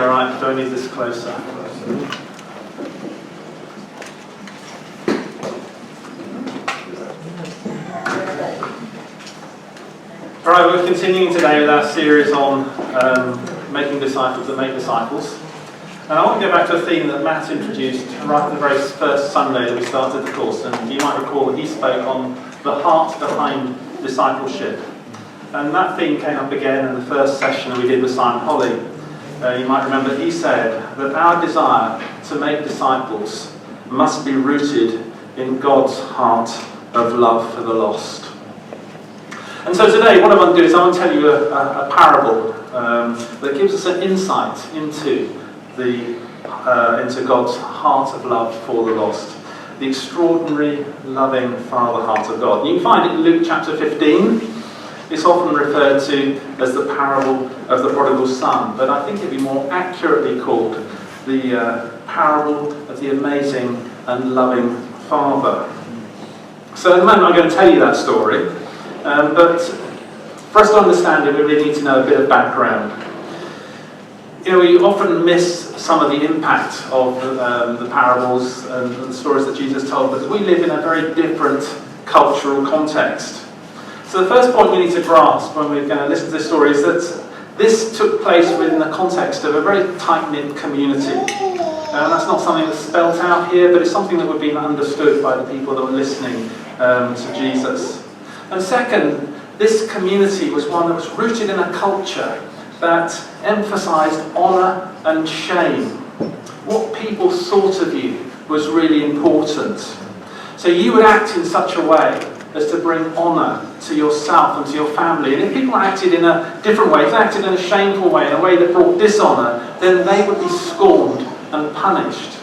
alright? Do I need this closer? Alright, we're continuing today with our series on making disciples that make disciples. And I want to go back to a theme that Matt introduced right at the very first Sunday that we started the course. And you might recall that he spoke on the heart behind discipleship. And that theme came up again in the first session that we did with Simon Holly. You might remember he said that our desire to make disciples must be rooted in God's heart of love for the lost. And so today what I want to do is I want to tell you a parable that gives us an insight into God's heart of love for the lost. The extraordinary, loving Father heart of God. You can find it in Luke chapter 15. It's often referred to as the parable of the prodigal son, but I think it'd be more accurately called the parable of the amazing and loving Father. So at the moment I'm going to tell you that story, but for us to understand it, we really need to know a bit of background. You know, we often miss some of the impact of the parables and the stories that Jesus told, because we live in a very different cultural context. So the first point we need to grasp when we're going to listen to this story is that this took place within the context of a very tight-knit community. That's not something that's spelt out here, but it's something that would be understood by the people that were listening to Jesus. And second, this community was one that was rooted in a culture that emphasised honour and shame. What people thought of you was really important. So you would act in such a way as to bring honour to yourself and to your family. And if people acted in a different way, if they acted in a shameful way, in a way that brought dishonour, then they would be scorned and punished.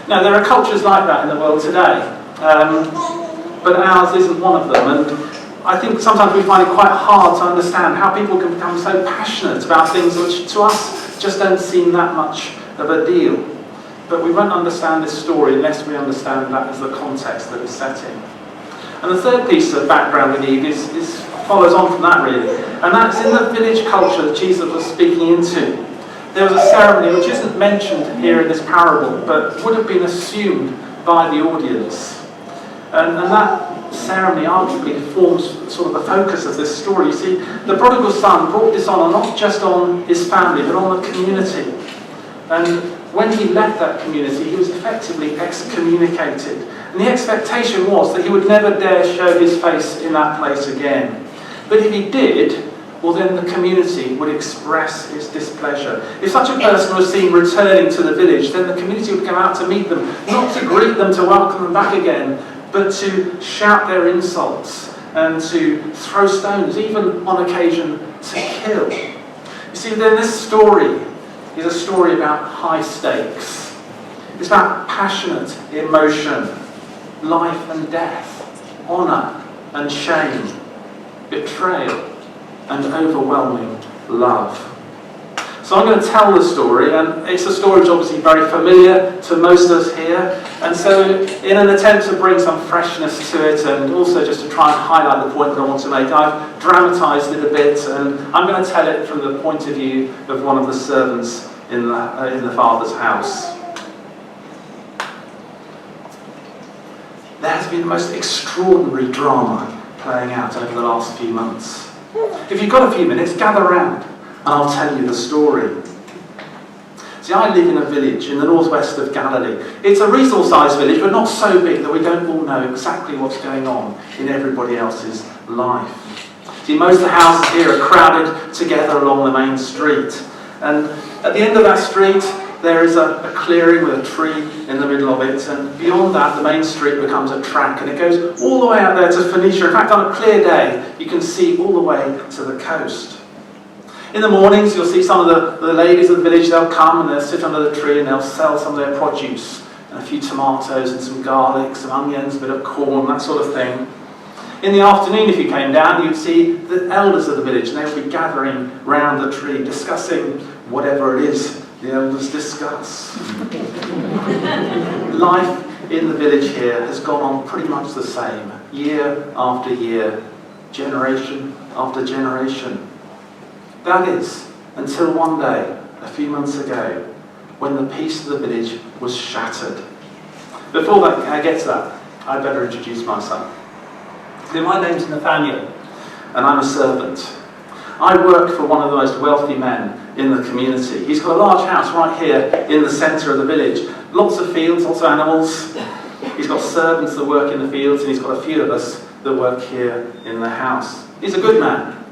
Now, there are cultures like that in the world today, but ours isn't one of them. And I think sometimes we find it quite hard to understand how people can become so passionate about things which to us just don't seem that much of a deal. But we won't understand this story unless we understand that as the context that it's set in. And the third piece of background we need follows on from that really. And that's in the village culture that Jesus was speaking into. There was a ceremony which isn't mentioned here in this parable, but would have been assumed by the audience. And that ceremony arguably forms sort of the focus of this story. You see, the prodigal son brought dishonour not just on his family, but on the community. And when he left that community, he was effectively excommunicated. And the expectation was that he would never dare show his face in that place again. But if he did, well then the community would express its displeasure. If such a person was seen returning to the village, then the community would come out to meet them, not to greet them, to welcome them back again, but to shout their insults and to throw stones, even on occasion to kill. You see, then this story is a story about high stakes. It's about passionate emotion, life and death, honour and shame, betrayal and overwhelming love. So I'm going to tell the story, and it's a story which is obviously very familiar to most of us here, and so in an attempt to bring some freshness to it and also just to try and highlight the point that I want to make, I've dramatised it a bit, and I'm going to tell it from the point of view of one of the servants in the Father's house. There has been the most extraordinary drama playing out over the last few months. If you've got a few minutes, gather round and I'll tell you the story. See, I live in a village in the northwest of Galilee. It's a reasonable sized village, but not so big that we don't all know exactly what's going on in everybody else's life. See, most of the houses here are crowded together along the main street. And at the end of that street, there is a clearing with a tree in the middle of it, and beyond that the main street becomes a track, and it goes all the way out there to Phoenicia. In fact, on a clear day you can see all the way to the coast. In the mornings you'll see some of the ladies of the village, they'll come and they'll sit under the tree and they'll sell some of their produce, and a few tomatoes and some garlic, some onions, a bit of corn, that sort of thing. In the afternoon, if you came down, you'd see the elders of the village, and they would be gathering round the tree discussing whatever it is the elders discuss. Life in the village here has gone on pretty much the same, year after year, generation after generation. That is, until one day, a few months ago when the peace of the village was shattered. Before I get to that, I'd better introduce myself. My name's Nathaniel, and I'm a servant. I work for one of the most wealthy men in the community. He's got a large house right here in the centre of the village. Lots of fields, lots of animals. He's got servants that work in the fields, and he's got a few of us that work here in the house. He's a good man.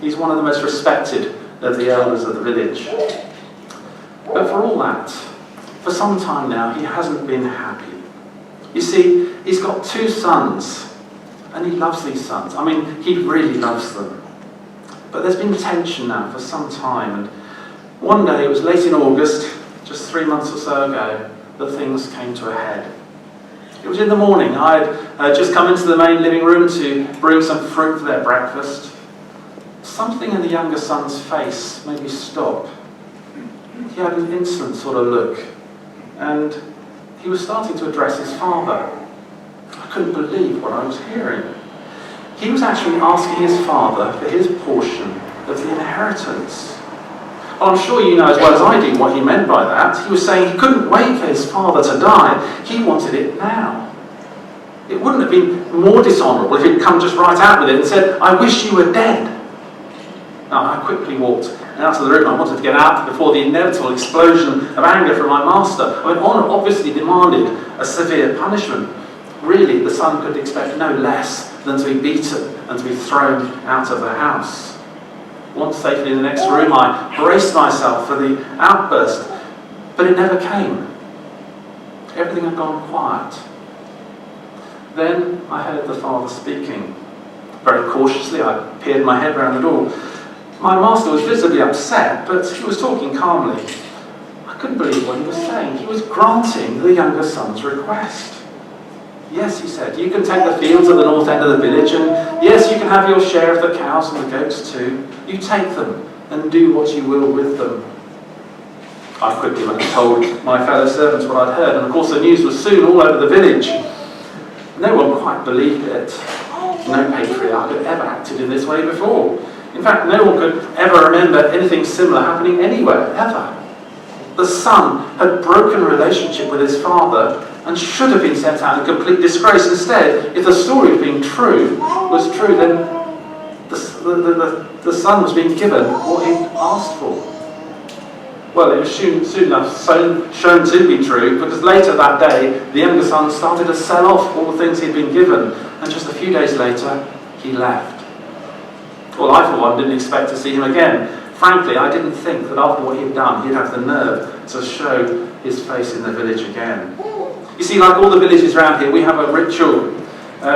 He's one of the most respected of the elders of the village. But for all that, for some time now, he hasn't been happy. You see, he's got 2 sons, and he loves these sons. I mean, he really loves them. But there's been tension now for some time, and one day, it was late in August, just 3 months or so ago, that things came to a head. It was in the morning. I'd just come into the main living room to bring some fruit for their breakfast. Something in the younger son's face made me stop. He had an insolent sort of look, and he was starting to address his father. I couldn't believe what I was hearing. He was actually asking his father for his portion of the inheritance. Well, I'm sure you know as well as I do what he meant by that. He was saying he couldn't wait for his father to die. He wanted it now. It wouldn't have been more dishonourable if he'd come just right out with it and said, "I wish you were dead." Now, I quickly walked out of the room. I wanted to get out before the inevitable explosion of anger from my master. I mean, honour obviously demanded a severe punishment. Really, the son could expect no less than to be beaten and to be thrown out of the house. Once safely in the next room, I braced myself for the outburst, but it never came. Everything had gone quiet. Then I heard the father speaking. Very cautiously, I peered my head round the door. My master was visibly upset, but he was talking calmly. I couldn't believe what he was saying. He was granting the younger son's request. "Yes," he said, "you can take the fields at the north end of the village, and yes, you can have your share of the cows and the goats too. You take them and do what you will with them." I quickly went and told my fellow servants what I'd heard, and of course the news was soon all over the village. No one quite believed it. No patriarch had ever acted in this way before. In fact, no one could ever remember anything similar happening anywhere, ever. The son had broken relationship with his father and should have been sent out in complete disgrace. Instead, if the story of being true was true, then the son was being given what he'd asked for. Well, it was soon enough shown to be true, because later that day, the younger son started to sell off all the things he'd been given, and just a few days later, he left. Well, I, for one, didn't expect to see him again. Frankly, I didn't think that after what he'd done, he'd have the nerve to show his face in the village again. You see, like all the villages around here, we have a ritual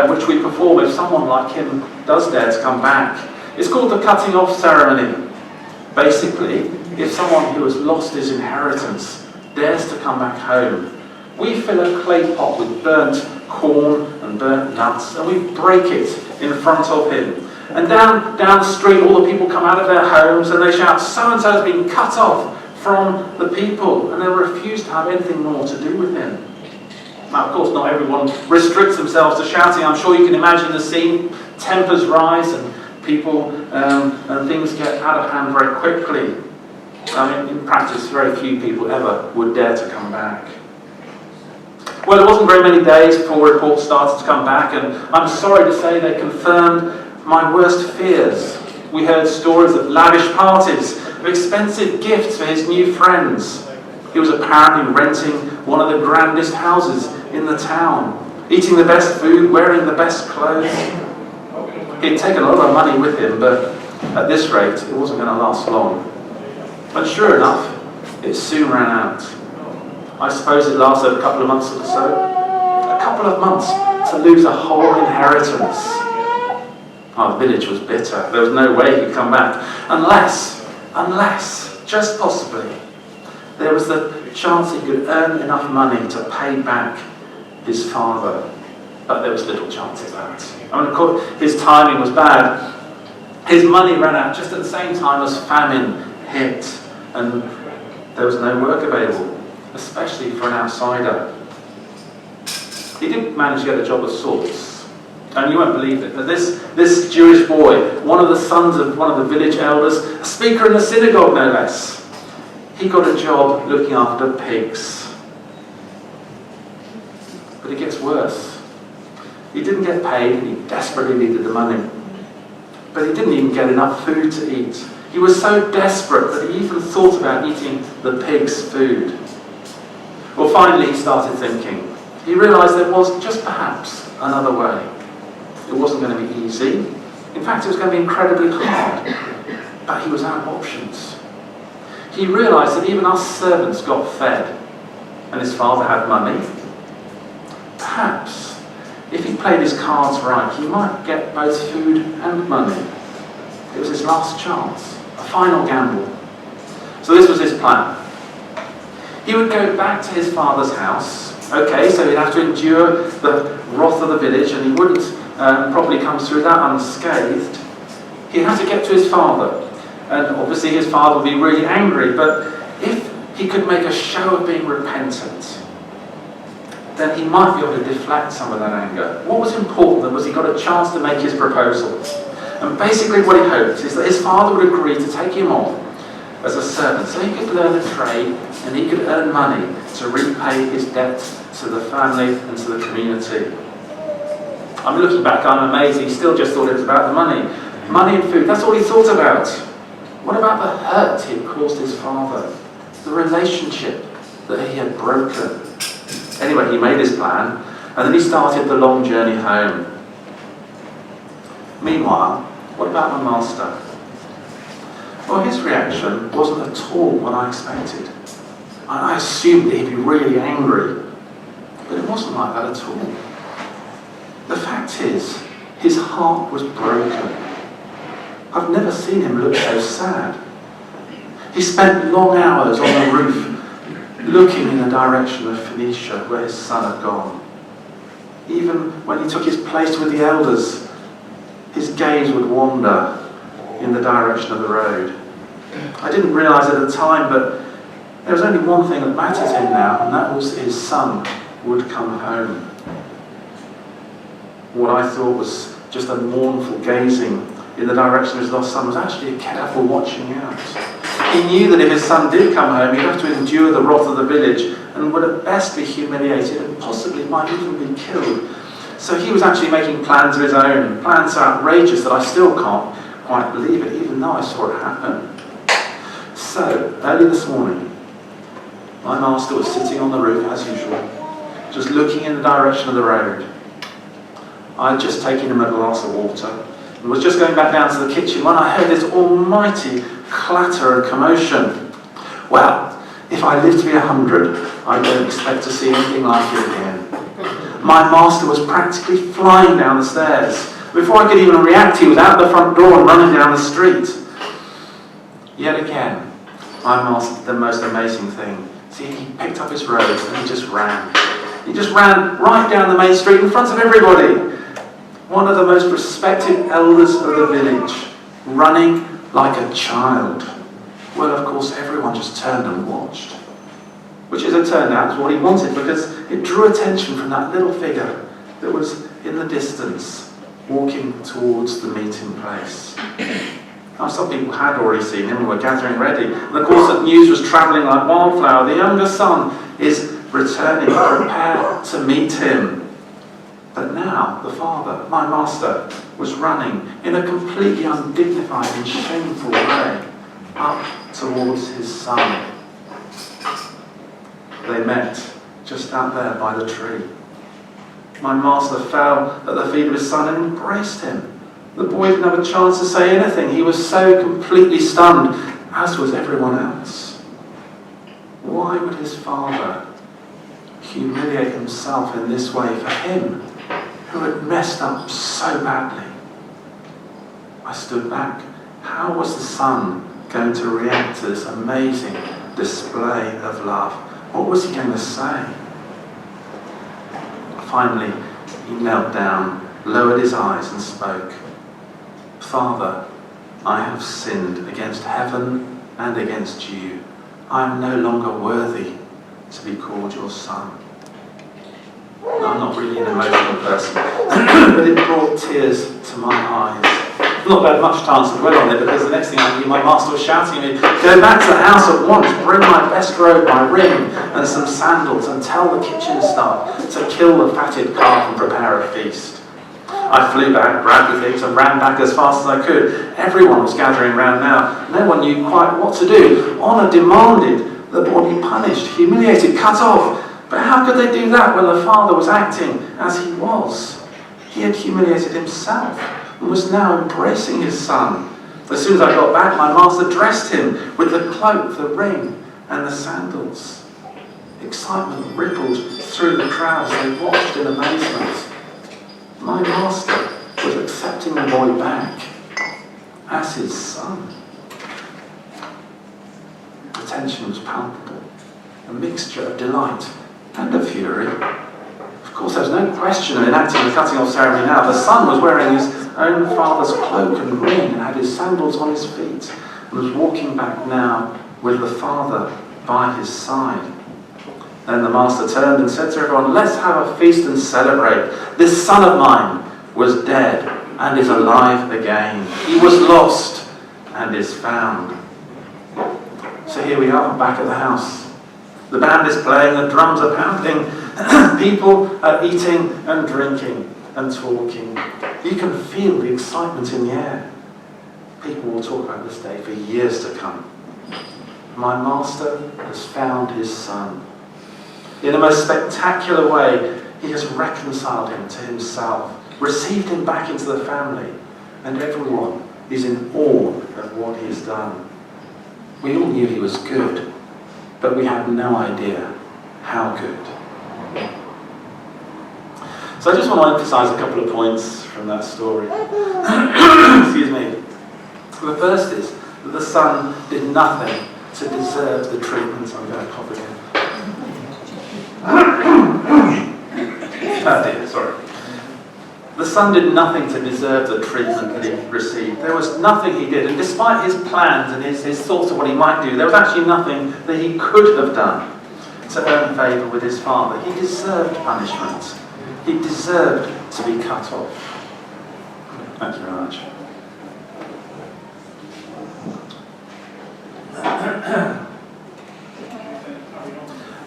which we perform if someone like him does dare to come back. It's called the cutting off ceremony. Basically, if someone who has lost his inheritance dares to come back home, we fill a clay pot with burnt corn and burnt nuts, and we break it in front of him. And down the street, all the people come out of their homes and they shout, "So-and-so has been cut off from the people," and they'll refuse to have anything more to do with him. Now, of course, not everyone restricts themselves to shouting. I'm sure you can imagine the scene. Tempers rise and people and things get out of hand very quickly. I mean, in practice, very few people ever would dare to come back. Well, it wasn't very many days before reports started to come back, and I'm sorry to say they confirmed my worst fears. We heard stories of lavish parties, of expensive gifts for his new friends. He was apparently renting one of the grandest houses in the town, eating the best food, wearing the best clothes. He'd taken a lot of money with him, but at this rate, it wasn't going to last long. But sure enough, it soon ran out. I suppose it lasted a couple of months or so. A couple of months to lose a whole inheritance. Our village was bitter. There was no way he'd come back. Unless, just possibly, there was the chance he could earn enough money to pay back his father. But there was little chance of that. I mean, of course, his timing was bad. His money ran out just at the same time as famine hit, and there was no work available, especially for an outsider. He did manage to get a job of sorts. And you won't believe it, but this Jewish boy, one of the sons of one of the village elders, a speaker in the synagogue no less, he got a job looking after pigs. But it gets worse. He didn't get paid and he desperately needed the money. But he didn't even get enough food to eat. He was so desperate that he even thought about eating the pig's food. Well, finally he started thinking. He realised there was just perhaps another way. It wasn't going to be easy. In fact, it was going to be incredibly hard. But he was out of options. He realised that even us servants got fed, and his father had money. Perhaps, if he played his cards right, he might get both food and money. It was his last chance, a final gamble. So this was his plan. He would go back to his father's house. Okay, so he'd have to endure the wrath of the village, and he wouldn't probably come through that unscathed. He'd have to get to his father. And obviously his father would be really angry, but if he could make a show of being repentant, then he might be able to deflect some of that anger. What was important was he got a chance to make his proposal. And basically what he hoped is that his father would agree to take him on as a servant so he could learn a trade and he could earn money to repay his debt to the family and to the community. I'm looking back, I'm amazed, he still just thought it was about the money. Money and food, that's all he thought about. What about the hurt he had caused his father? The relationship that he had broken? Anyway, he made his plan, and then he started the long journey home. Meanwhile, what about my master? Well, his reaction wasn't at all what I expected. I assumed that he'd be really angry, but it wasn't like that at all. The fact is, his heart was broken. I've never seen him look so sad. He spent long hours on the roof looking in the direction of Phoenicia where his son had gone. Even when he took his place with the elders, his gaze would wander in the direction of the road. I didn't realise at the time, but there was only one thing that mattered to him now, and that was his son would come home. What I thought was just a mournful gazing in the direction of his lost son was actually a careful watching out. He knew that if his son did come home, he'd have to endure the wrath of the village and would at best be humiliated and possibly might even be killed. So he was actually making plans of his own, plans so outrageous that I still can't quite believe it, even though I saw it happen. So, early this morning, my master was sitting on the roof as usual, just looking in the direction of the road. I had just taken him a glass of water and was just going back down to the kitchen when I heard this almighty clatter and commotion. Well, if I live to be 100, I don't expect to see anything like it again. My master was practically flying down the stairs. Before I could even react, he was out the front door and running down the street. Yet again, my master did the most amazing thing. See, he picked up his robes and he just ran. He just ran right down the main street in front of everybody. One of the most respected elders of the village, running like a child. Well, of course, everyone just turned and watched. Which, as it turned out, was what he wanted, because it drew attention from that little figure that was in the distance, walking towards the meeting place. Now, some people had already seen him and were gathering ready. And of course, the news was travelling like wildfire. The younger son is returning, prepared to meet him. But now, the father, my master, was running in a completely undignified and shameful way up towards his son. They met just out there by the tree. My master fell at the feet of his son and embraced him. The boy didn't have a chance to say anything. He was so completely stunned, as was everyone else. Why would his father humiliate himself in this way for him, who had messed up so badly? I stood back. How was the son going to react to this amazing display of love? What was he going to say? Finally, he knelt down, lowered his eyes and spoke. Father, I have sinned against heaven and against you. I am no longer worthy to be called your son. Now, I'm not really an emotional person, but it brought tears to my eyes. I've not had much chance to dwell on it because the next thing I knew, my master was shouting at me, "Go back to the house at once, bring my best robe, my ring, and some sandals, and tell the kitchen staff to kill the fatted calf and prepare a feast." I flew back, grabbed the things, and ran back as fast as I could. Everyone was gathering round now. No one knew quite what to do. Honour demanded the boy be punished, humiliated, cut off. But how could they do that when the father was acting as he was? He had humiliated himself and was now embracing his son. As soon as I got back, my master dressed him with the cloak, the ring, and the sandals. Excitement rippled through the crowds. They watched in amazement. My master was accepting the boy back as his son. The tension was palpable, a mixture of delight and of fury. Of course, there's no question of enacting the cutting off ceremony now. The son was wearing his own father's cloak and ring and had his sandals on his feet and was walking back now with the father by his side. Then the master turned and said to everyone, "Let's have a feast and celebrate. This son of mine was dead and is alive again. He was lost and is found." So here we are, back at the house. The band is playing, the drums are pounding, people are eating and drinking and talking. You can feel the excitement in the air. People will talk about this day for years to come. My master has found his son. In a most spectacular way, he has reconciled him to himself, received him back into the family, and everyone is in awe of what he has done. We all knew he was good, but we had no idea how good. So I just want to emphasize a couple of points from that story. Excuse me. The first is that the son did nothing to deserve the treatment. I'm going to cough again. Oh dear, sorry. The son did nothing to deserve the treatment that he received. There was nothing he did, and despite his plans and his thoughts of what he might do, there was actually nothing that he could have done to earn favour with his father. He deserved punishment. He deserved to be cut off. Thank you very much.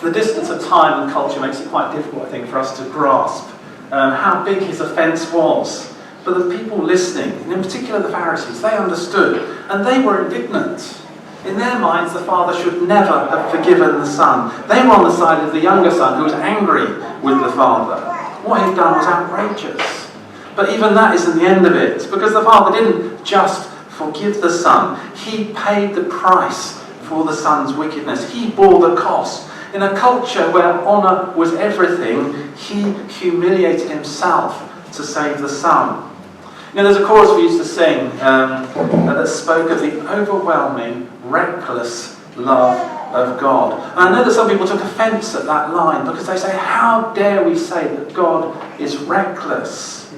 The distance of time and culture makes it quite difficult, I think, for us to grasp how big his offence was. But the people listening, and in particular the Pharisees, they understood, and they were indignant. In their minds, the father should never have forgiven the son. They were on the side of the younger son, who was angry with the father. What he'd done was outrageous. But even that isn't the end of it, because the father didn't just forgive the son. He paid the price for the son's wickedness. He bore the cost. In a culture where honour was everything, he humiliated himself to save the son. You know, there's a chorus we used to sing that spoke of the overwhelming, reckless love of God. And I know that some people took offence at that line because they say, how dare we say that God is reckless?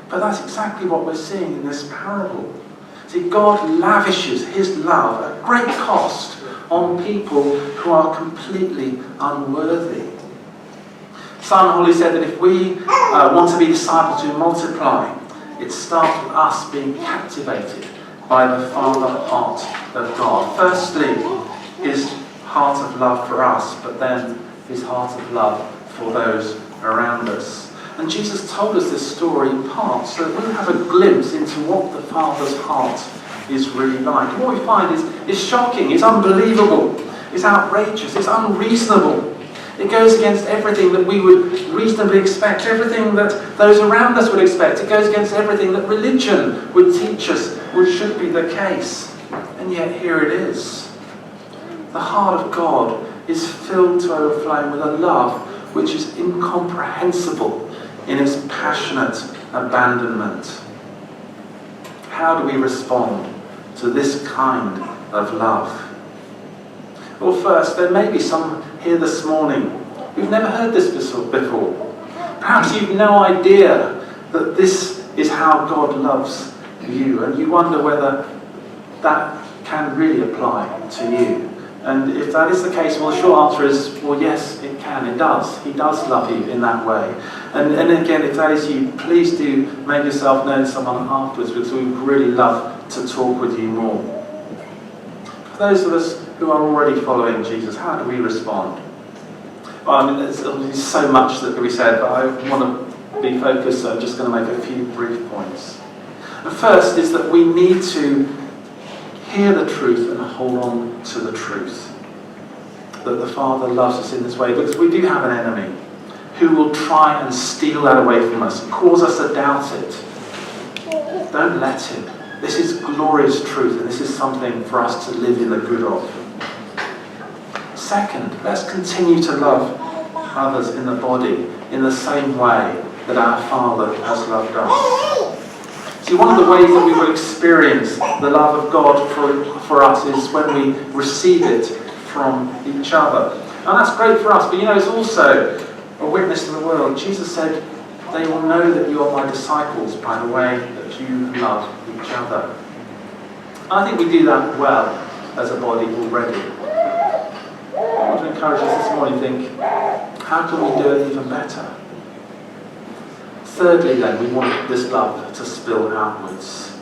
But that's exactly what we're seeing in this parable. See, God lavishes his love at great cost on people who are completely unworthy. Simon Holly said that if we want to be disciples who multiply, it starts with us being captivated by the Father heart of God. Firstly, his heart of love for us, but then his heart of love for those around us. And Jesus told us this story in part so that we'll have a glimpse into what the Father's heart is really like. And what we find is shocking, it's unbelievable, it's outrageous, it's unreasonable. It goes against everything that we would reasonably expect, everything that those around us would expect. It goes against everything that religion would teach us should be the case. And yet here it is. The heart of God is filled to overflowing with a love which is incomprehensible in its passionate abandonment. How do we respond to this kind of love? Well, first, there may be some here this morning who've never heard this before. Perhaps you've no idea that this is how God loves you, and you wonder whether that can really apply to you. And if that is the case, well, the short answer is, well, yes, it can, it does. He does love you in that way. And again, if that is you, please do make yourself known to someone afterwards, because we would really love to talk with you more. For those of us who are already following Jesus, how do we respond? Well, I mean, there's so much that can be said, but I want to be focused, so I'm just going to make a few brief points. The first is that we need to hear the truth and hold on to the truth. That the Father loves us in this way, because we do have an enemy who will try and steal that away from us and cause us to doubt it. Don't let him. This is glorious truth, and this is something for us to live in the good of. Second, let's continue to love others in the body in the same way that our Father has loved us. See, one of the ways that we will experience the love of God for us is when we receive it from each other. And that's great for us, but it's also a witness to the world. Jesus said, they will know that you are my disciples by the way that you love each other. I think we do that well as a body already. I want to encourage us this morning to think, how can we do it even better? Thirdly then, we want this love to spill outwards.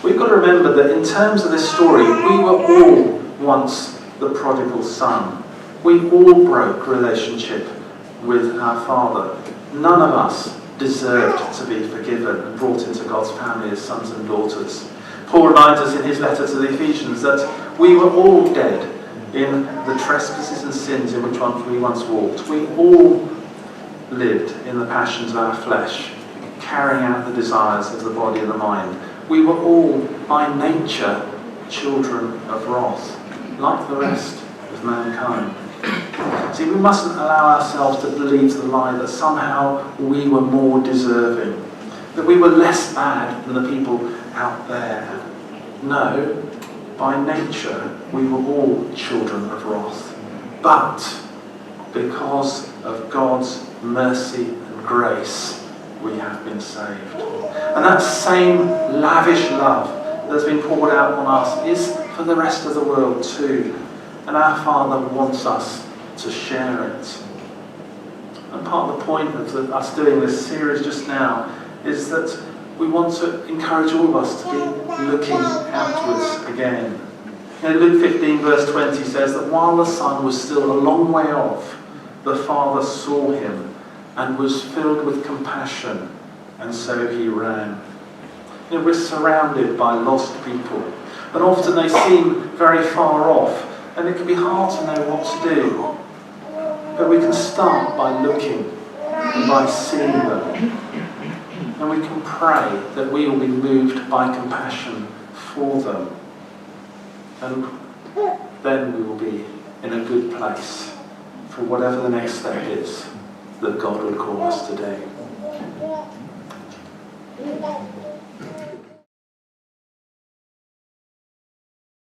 We've got to remember that in terms of this story, we were all once the prodigal son. We all broke relationship with our Father. None of us deserved to be forgiven and brought into God's family as sons and daughters. Paul reminds us in his letter to the Ephesians that we were all dead in the trespasses and sins in which we once walked. We all lived in the passions of our flesh, carrying out the desires of the body and the mind. We were all, by nature, children of wrath, like the rest of mankind. See, we mustn't allow ourselves to believe the lie that somehow we were more deserving, that we were less bad than the people out there. No, by nature, we were all children of wrath. But because of God's mercy and grace, we have been saved. And that same lavish love that's been poured out on us is for the rest of the world too. And our Father wants us to share it. And part of the point of us doing this series just now is that we want to encourage all of us to be looking outwards again. Luke 15 verse 20 says that while the Son was still a long way off, the Father saw him and was filled with compassion, and so he ran. We're surrounded by lost people, and often they seem very far off, and it can be hard to know what to do. But we can start by looking and by seeing them. And we can pray that we will be moved by compassion for them. And then we will be in a good place for whatever the next step is that God will call us to do.